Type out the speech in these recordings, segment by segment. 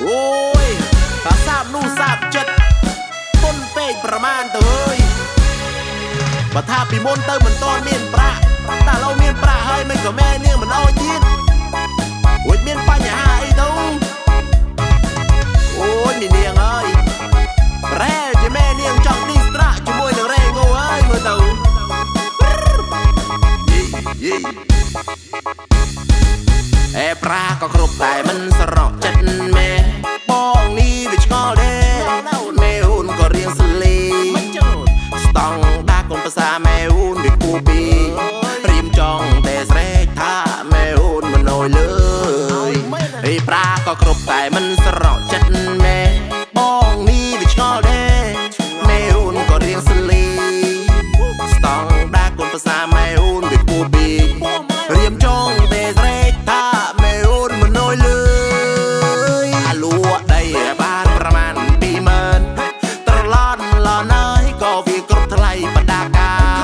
Ôi ta sạp nu sạp chất Pônពេកប្រមាណទៅអើយបើថាពីមុនទៅមិនតមានប្រាក់តែឥឡូវមានប្រាក់ហើយមិនក៏ម៉ែនាងមិនអោយទៀតអូយមានបញ្ហាអីទៅអូយមីនាងអើយប្រែជាម៉ែនាងចង់ឌីស្ត្រាក់ជាមួយនឹងរ៉េងូអើយមើលទៅយីអេប្រាក៏គ្រប់តែមិនស្រកចិត្តម៉ែបងនេះវាឆ្ងល់ដែរម៉ែអូនក៏រៀងសលេស្តង់ដាកូនភាសាម៉ែអូនវាគូពីរៀមចង់តែស្រែកថាម៉ែអូនមិនអើយលើយអេប្រាក៏គ្រប់តែមិនស្រកចិត្តម៉ែបងនេះវាឆ្ងល់ដែរម៉ែអូនក៏រៀងសលេស្តង់ដាកូនភាសាម៉ែអូនវាគូពីរៀមចង់តែស្រែកថាម៉ែអូនមិនអើយលើយអាលួដីបានប្រមាណ20000ត្រឡន់ឡនហើយក៏វាគ្រប់ថ្លៃបដាការ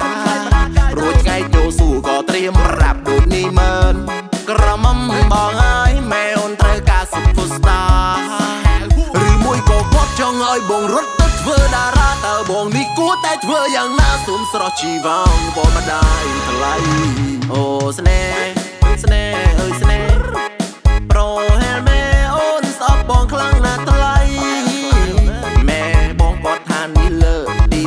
រួចថ្ងៃចូលស៊ូក៏ត្រៀមរាប់ដូចនេះមើលក្រមុំបងអើយម៉ែអូនត្រូវការសុភស្តាឬមួយក៏គាត់ចង់ឲ្យបងរត់ទៅធ្វើតារាតើបងនេះគួរតែធ្វើយ៉ាងណាសុំស្រស់ជីវងបងមិនដែរថ្លៃអូស្នេហ៍ស្នេហ៍អើយស្នេហ៍ប្រូហេលម៉ែអូនស្អប់បងខ្លាំងណាស់ថ្លៃម៉ែបងគាត់ថានេះលើទី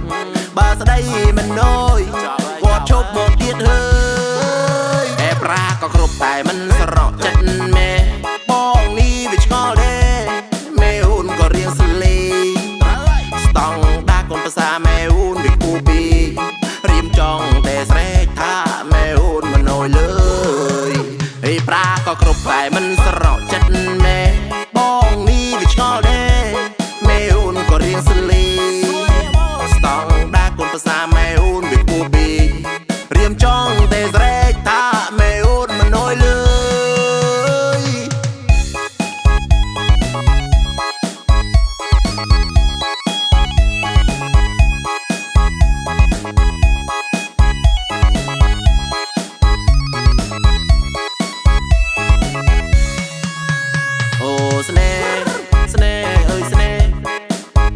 3បើស្ដីមិនណយគាត់ឈប់មកទៀតហើយអេប្រាក៏គ្រប់តែមិនស្រកចិត្តម៉ែបងនេះវាឆ្ងល់ដែរម៉ែអូនក៏រៀងសលេស្តង់ដាកូនភាសាម៉ែអូនវាគូពីរៀមចង់តែស្រែកថាម៉ែអូនមិនអើយលើយអេប្រាក៏គ្រប់តែមិនស្រកចិត្តម៉ែបងនេះវាឆ្ងល់ដែរម៉ែអូនក៏រៀងសលេស្តង់ដាកូនភាសាម៉ែអូនវាគូពីរៀមចង់តែស្រែកថាម៉ែអូនមិនអើយលើយអូស្នេហ៍ស្នេហ៍អើយស្នេហ៍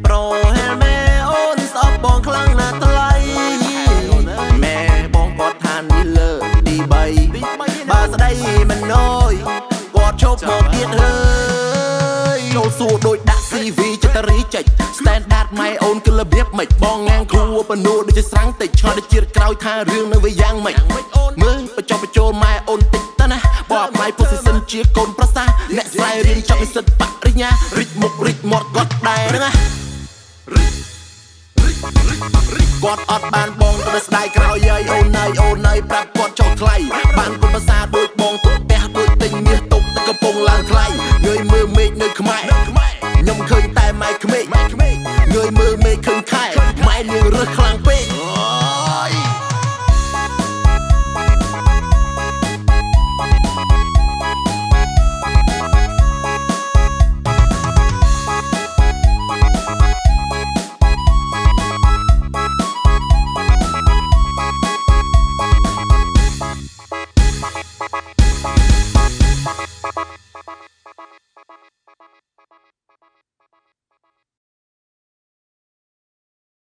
ប្រូហេលម៉ែអូនស្អប់បងខ្លាំងណាស់ថ្លៃម៉ែបងគាត់ថានេះលើទី3បើស្ដីមិនណយគាត់ឈប់មកទៀតហើយចូលសួរដូចដាក់ CV ចិត្តតារីចេច Standard ម៉ែអូនគឺរបៀបម៉េចបងងាងគ្រូបនួដូចជាស្រាំងតិចឆ្លល់ដូចជាតិក្រោយថារឿងនៅវាយ៉ាងម៉េចមើលបញ្ចុះបញ្ចូលម៉ែអូនតិចតើណាបងអត់ម៉ៃ position ជាកូនប្រសាអ្នកស្រីរៀនចប់និស្សិតបរិញ្ញារិចមុខរិចមាត់គាត់ដែរហ្នឹងណាគាត់អត់បានបងទៅស្ដាយក្រោយយាយអូនណៃប្រាប់គាត់ចោលថ្លៃបានគុណភាសាដូចបងទុកផ្ទះដូចទិញមាសទុកទឹកកំពុងឡើងថ្លៃងើយមើលមេឃនៅខ្មែរ